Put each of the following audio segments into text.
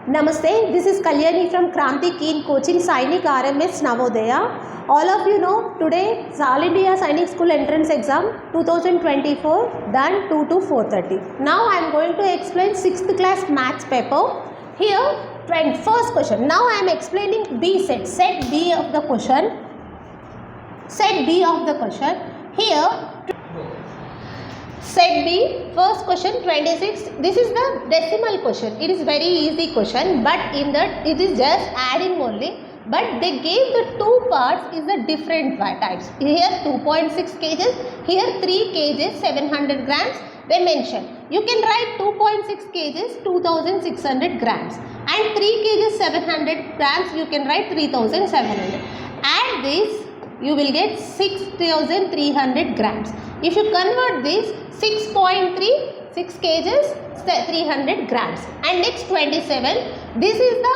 Namaste, this is Kalyani from Kranti Keen Coaching Sainik RMS Navodaya. All of you know today is All India Sainik School Entrance Exam 2024 done 2 to 4:30. Now I am going to explain 6th class maths paper. Here first question. Now I am explaining B set. Set B of the question. Set B of the question. Here set B, first question 26. This is the decimal question. It is very easy question, but in that it is just adding only. But they gave the two parts is the different types. Here 2.6 kgs, here 3 kgs 700 grams. They mention you can write 2.6 kgs 2600 grams and 3 kgs 700 grams you can write 3700. Add this, you will get 6300 grams. If you convert this 6.3 6 kgs 300 grams. And next 27, this is the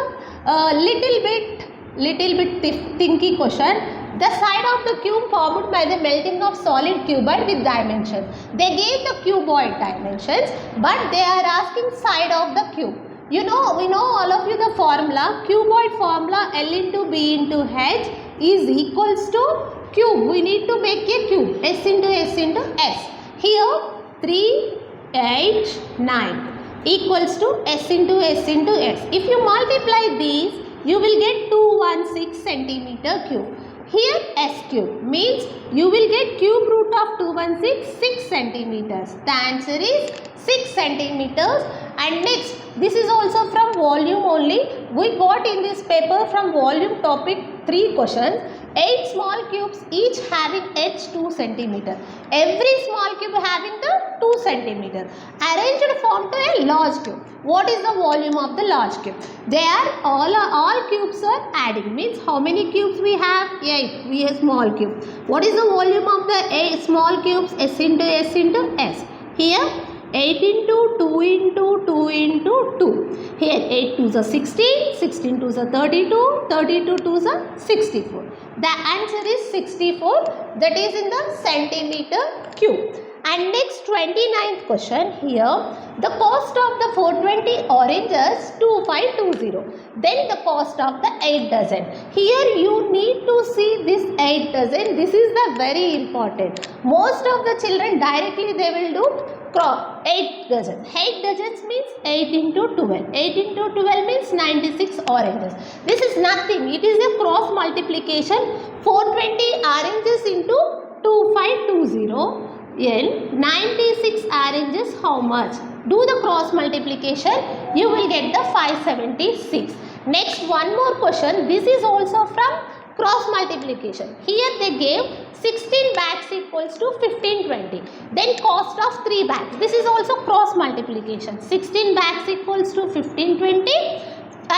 little bit thinky question. The side of the cube formed by the melting of solid cuboid with dimension. They gave the cuboid dimensions, but they are asking side of the cube. You know, we know all of you the formula, cuboid formula L into B into H is equals to cube. We need to make a cube, S into S into S. Here 3, 8, 9 equals to S into S into S. If you multiply these, you will get 216 centimeter cube. Here S cube means you will get cube root of 216 6 centimeters. The answer is 6 centimeters. And next, this is also from volume only. We got in this paper from volume topic 3 questions. 8 small cubes each having h 2 centimeter. Every small cube having the 2 centimeter. Arranged form to a large cube. What is the volume of the large cube? They are all cubes are adding. Means how many cubes we have? 8. We have small cube. What is the volume of the 8 small cubes? S into S into S. Here 8 into 2 into 2 into 2. Here 8 2s are 16, 16 2s are 32, 32 2s are 64. The answer is 64, that is in the centimeter cube. And next 29th question here, the cost of the 420 oranges 2520. Then the cost of the 8 dozen. Here you need to see this 8 dozen. This is the very important. Most of the children directly they will do 8 dozens. 8 dozens means 8 into 12. 8 into 12 means 96 oranges. This is nothing. It is a cross multiplication. 420 oranges into 2520. In 96 oranges how much? Do the cross multiplication. You will get the 576. Next one more question. This is also from cross multiplication. Here they gave 16 bags equals to 1520. Then cost of 3 bags. This is also cross multiplication. 16 bags equals to 1520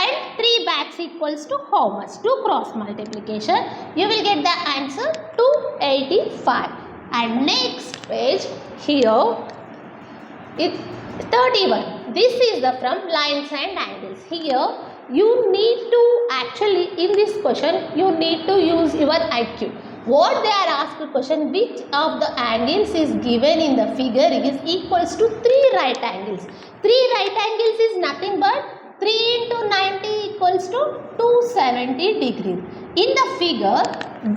and 3 bags equals to how much? To cross multiplication. You will get the answer 285. And next page here it 31. This is the from lines and angles. Here you need to actually in this question you need to use your IQ. What they are asked question, which of the angles is given in the figure is equals to 3 right angles. 3 right angles is nothing but 3 into 90 equals to 270 degrees. In the figure,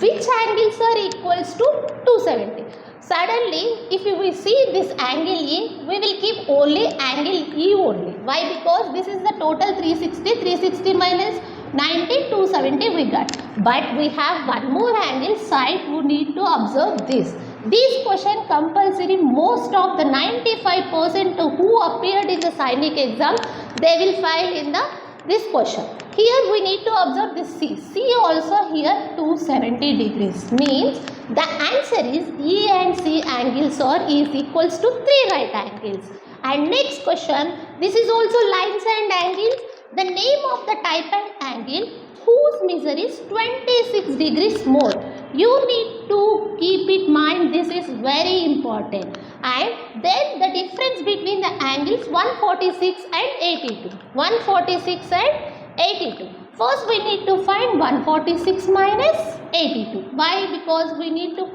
which angles are equals to 270? Suddenly, if you will see this angle E, we will keep only angle E only. Why? Because this is the total 360. 360 minus 90, 270 we got. But we have one more angle side who need to observe this. This question compulsory, most of the 95% who appeared in the Sainik exam, they will find in the this question. Here we need to observe this C. C also here 270 degrees means the answer is E and C angles are is equals to 3 right angles. And next question, this is also lines and angles. The name of the type and angle whose measure is 26 degrees more. You need to keep it mind, this is very important. And then the difference between the angles 146 and 82. 146 and 82. First we need to find 146 minus 82. Why? Because we need to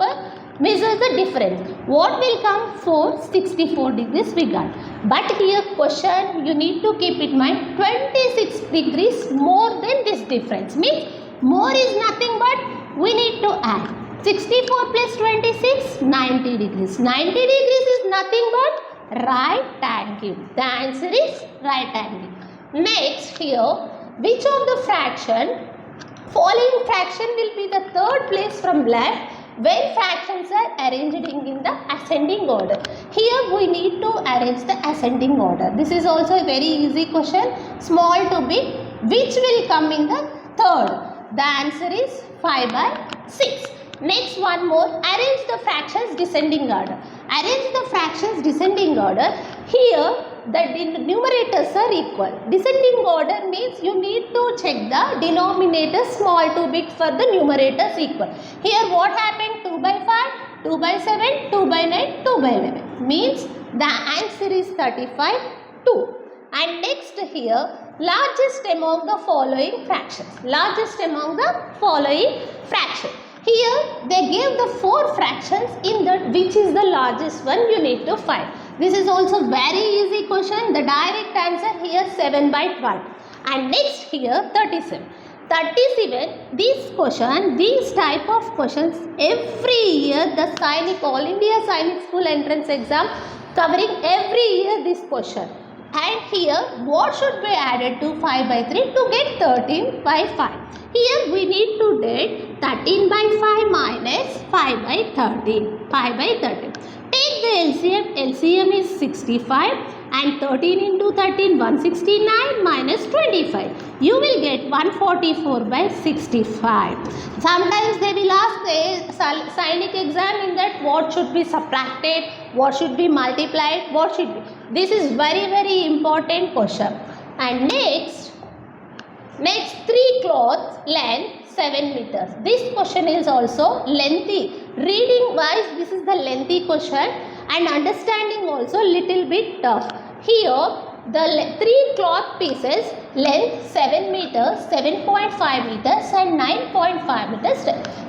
measure the difference. What will come? 464 degrees we got. But here question you need to keep in mind 26 degrees more than this difference. Means more is nothing but we need to add 64 plus 26, 90 degrees. 90 degrees is nothing but right angle. The answer is right angle. Next here, which of the following fraction will be the third place from left when fractions are arranged in the ascending order? Here we need to arrange the ascending order. This is also a very easy question, small to big. Which will come in the third? The answer is 5 by 6. Next one more, arrange the fractions descending order. Arrange the fractions descending order. Here the numerators are equal. Descending order means you need to check the denominator small to big for the numerators equal. Here what happened? 2 by 5, 2 by 7, 2 by 9, 2 by 11. Means the answer is 35, 2. And next here, largest among the following fractions. Largest among the following fractions. Here they gave the 4 fractions, in that which is the largest one you need to find. This is also very easy question. The direct answer here 7 by 12. And next here 37. 37, this question, these type of questions every year the Sainik, All India Sainik School entrance exam covering every year this question. And here what should be added to 5 by 3 to get 13 by 5? Here we need to get 13 by 5 minus 5 by 13. 5 by 13. Take the LCM. LCM is 65 and 13 into 13 169 minus 25. You will get 144 by 65. Sometimes they will ask the Sainik exam in that what should be subtracted, what should be multiplied, what should be. This is very important question. And next 3 cloths length 7 meters. This question is also lengthy. Reading wise this is the lengthy question and understanding also little bit tough. Here the 3 cloth pieces length 7 meters, 7.5 meters and 9.5 meters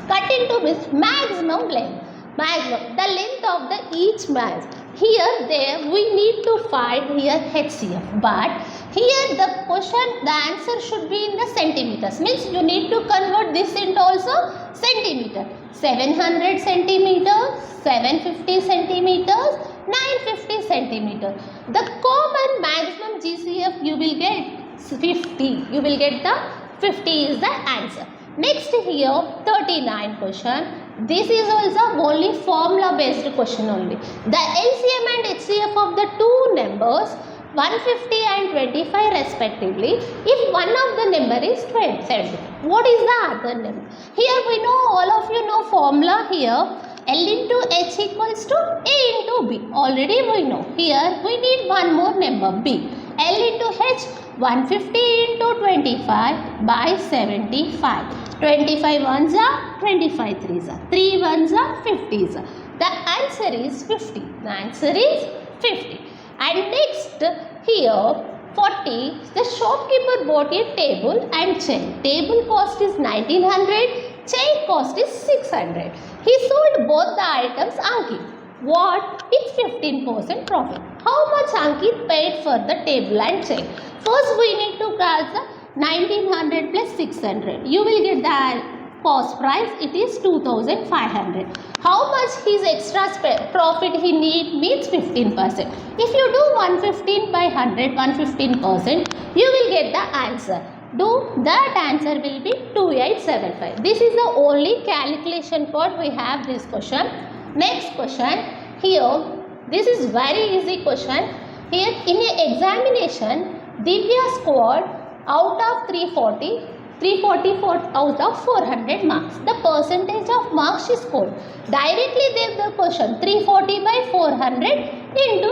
cut into this maximum length. Maximum, the length of the each mass. Here we need to find here HCF, but here the question, the answer should be in the centimeters. Means you need to convert this into also centimeter. 700 centimeters, 750 centimeters, 950 centimeters. The common maximum GCF you will get 50. You will get the 50 is the answer. Next here 39 question. This is also only formula based question only. The LCM and HCF of the two numbers 150 and 25 respectively, if one of the number is 70. What is the other number? Here we know, all of you know formula here. L into H equals to A into B. Already we know. Here we need one more number B. L into H 150 into 25 by 75. 25 ones are 25 threes are. 3 ones are 50s. The answer is 50. The answer is 50. And next here 40, the shopkeeper bought a table and chain. Table cost is 1900, chain cost is 600. He sold both the items Ankit. What? It's 15% profit. How much Ankit paid for the table and chain? First we need to calculate the 1900 plus 600. You will get the cost price, it is 2500. How much his extra profit he need means 15%. If you do 115 by 100, 115%, you will get the answer. That answer will be 2875. This is the only calculation part we have this question. Next question here, this is very easy question. Here in a examination, Divya scored out of 344 out of 400 marks. The percentage of marks she scored. Directly they the question 340 by 400 into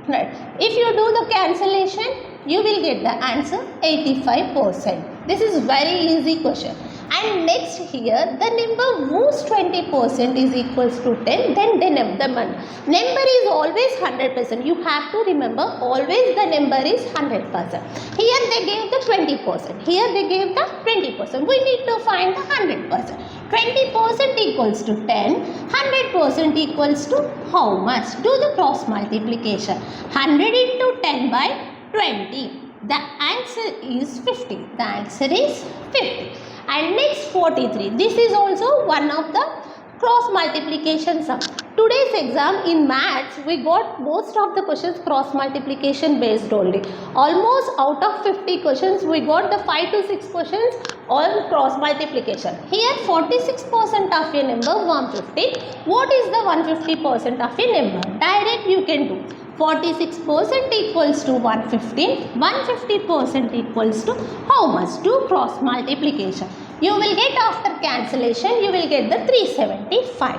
100. If you do the cancellation, you will get the answer 85%. This is very easy question. And next here, the number whose 20% is equals to 10, then the number is always 100%. You have to remember, always the number is 100%. Here they gave the 20%. Here they gave the 20%. We need to find the 100%. 20% equals to 10. 100% equals to how much? Do the cross multiplication. 100 into 10 by 20. The answer is 50. The answer is 50. And next 43. This is also one of the cross multiplication sum. Today's exam in maths, we got most of the questions cross multiplication based only. Almost out of 50 questions, we got the 5 to 6 questions all cross multiplication. Here 46% of a number 150. What is the 150% of a number? Direct you can do. 46% equals to 150. 150% equals to how much? To cross multiplication. You will get after cancellation, you will get the 375.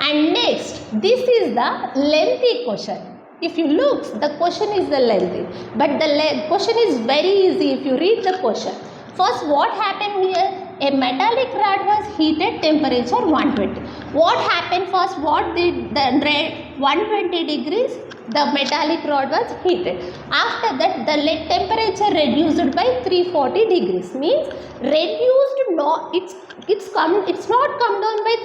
And next, this is the lengthy question. If you look, the question is the lengthy. But the question is very easy if you read the question. First, what happened here? A metallic rod was heated temperature 120. What happened first? What did the 120 degrees? The metallic rod was heated. After that, the temperature reduced by 340 degrees. Means reduced. No, it's not come down by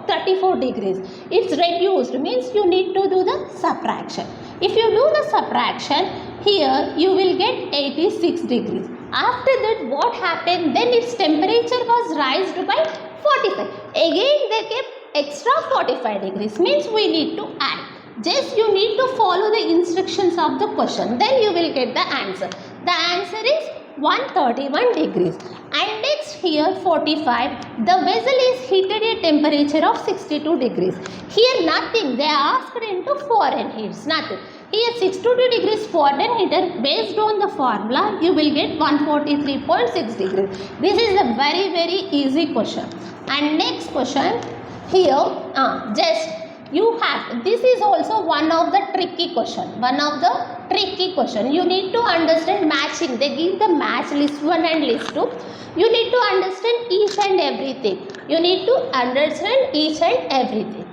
34 degrees. It's reduced. Means you need to do the subtraction. If you do the subtraction, here you will get 86 degrees. After that, what happened? Then its temperature was raised by 45. Again, they kept extra 45 degrees. Means we need to add. Just you need to follow the instructions of the question. Then you will get the answer. The answer is 131 degrees. And next here 45. The vessel is heated at a temperature of 62 degrees. Here nothing. They asked into foreign heats. Nothing. Here 62 degrees foreign heater, based on the formula you will get 143.6 degrees. This is a very easy question. And next question here you have, this is also one of the tricky question. You need to understand matching. They give the match list 1 and list 2. You need to understand each and everything.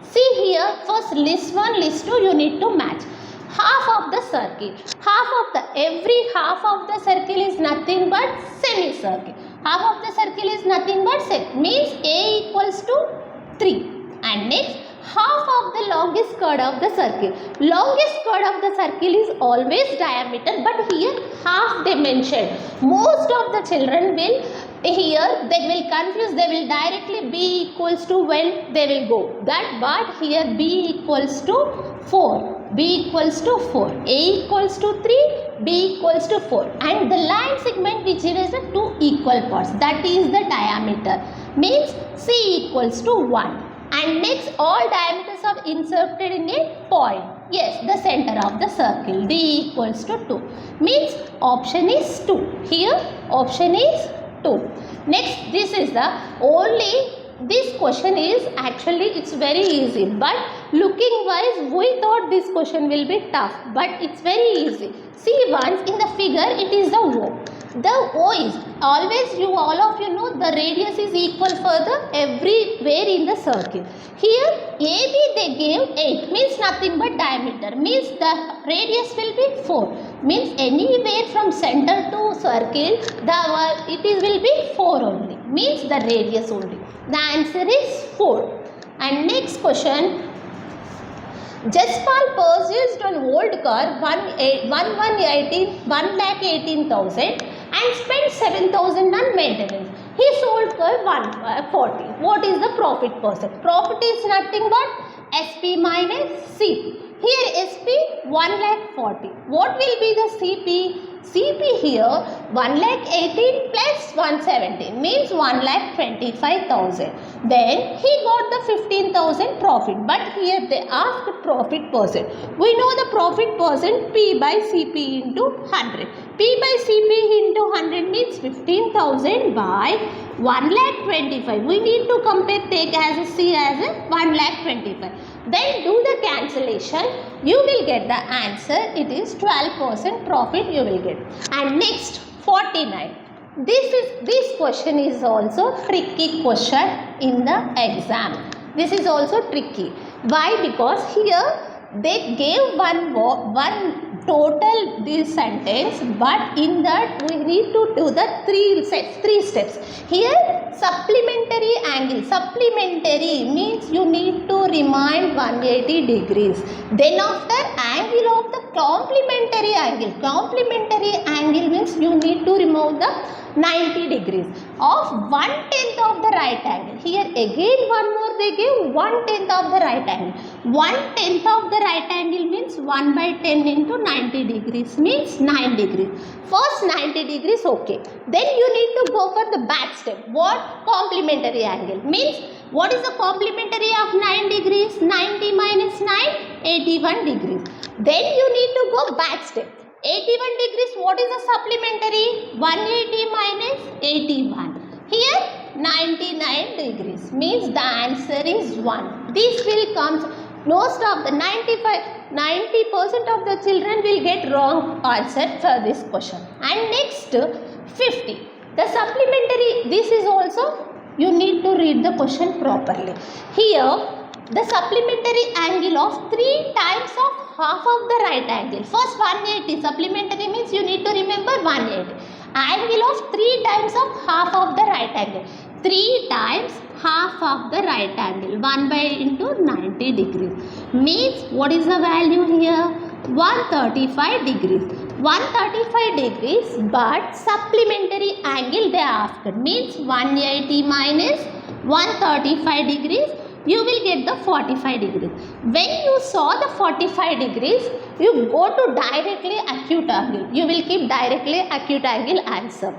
See here, first list 1, list 2 you need to match. Half of the circle. Every half of the circle is nothing but semicircle. Half of the circle is nothing but means A equals to 3. And next, half of the longest chord of the circle. Longest chord of the circle is always diameter, but here half dimension. Most of the children will here they will confuse. They will directly B equals to when they will go that, but here B equals to 4. B equals to 4. A equals to 3. B equals to 4. And the line segment which is the two equal parts. That is the diameter. Means C equals to 1. And next, all diameters are inserted in a point. Yes, the center of the circle. D equals to 2. Means option is 2. Here option is 2. Next, this is the only, this question is actually it's very easy. But looking wise, we thought this question will be tough. But it's very easy. See once in the figure, it is the O. The O is always, all of you know, the radius is equal for the everywhere in the circle. Here AB they gave 8, means nothing but diameter, means the radius will be 4, means anywhere from center to circle it will be 4 only, means the radius only. The answer is 4. And next question. Jaspal purchased an old car 1,18,000 and spent 7,000 on maintenance. He sold car 140. What is the profit percent? Profit is nothing but SP minus CP. Here SP 1,40,000. What will be the CP? CP here 1,18,000 plus 117 means 1,25,000. Then he got the 15,000 profit, but here they asked profit percent. We know the profit percent P by CP into 100. P by CP into 100 means 15,000 by 1,25,000. We need to compare, take as a C as a 1,25,000. Then do the cancellation. You will get the answer. It is 12% profit you will get. And next 49. This question is also tricky question in the exam. This is also tricky. Why? Because here they gave one total this sentence, but in that we need to do the three steps. Here supplementary angle. Supplementary means you need to remind 180 degrees. Then after angle of the complementary angle. Complementary angle means you need to remove the 90 degrees of 1/10 of the right angle. Here again one more they give 1/10 of the right angle. 1/10 of the right angle means 1/10 into 90 degrees means 9 degrees. First 90 degrees okay. Then you need to go for the back step. What? Complementary angle means what is the complementary of 9 degrees? 90 minus 9, 81 degrees. Then you need to go back step. 81 degrees, what is the supplementary? 180 minus 81. Here 99 degrees means the answer is 1. This will come, most of the 90% of the children will get wrong answer for this question. And next 50. The supplementary, this is also, you need to read the question properly. Here the supplementary angle of 3 times of half of the right angle. First 180, supplementary means you need to remember 180. Angle of 3 times of half of the right angle. 3 times half of the right angle. 1 by into 90 degrees. Means what is the value here? 135 degrees. 135 degrees, but supplementary angle they asked. Means 180 minus 135 degrees. You will get the 45 degrees. When you saw the 45 degrees, you go to directly acute angle. You will keep directly acute angle answer.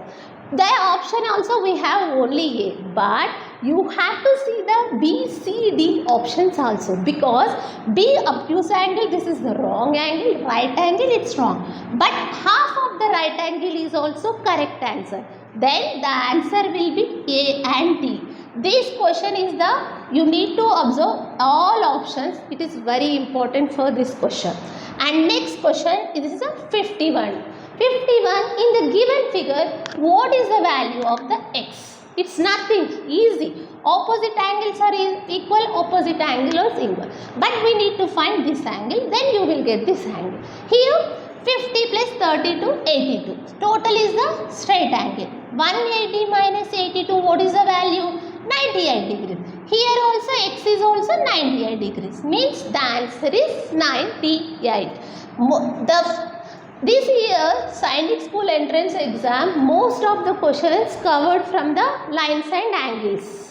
The option also we have only A, but you have to see the B, C, D options also, because B obtuse angle, this is the wrong angle, right angle it's wrong, but half of the right angle is also correct answer. Then the answer will be A and D. This question is the, you need to observe all options. It is very important for this question. And next question, this is a 51. 51, in the given figure, what is the value of the x? It's nothing, easy. Opposite angles are equal, opposite angle is equal. But we need to find this angle, then you will get this angle. Here 50 plus 32, 82. Total is the straight angle. 180 minus 82, what is the value? 98 degrees. Here also x is also 98 degrees. Means the answer is 98. This year Scientific School entrance exam, most of the questions covered from the lines and angles.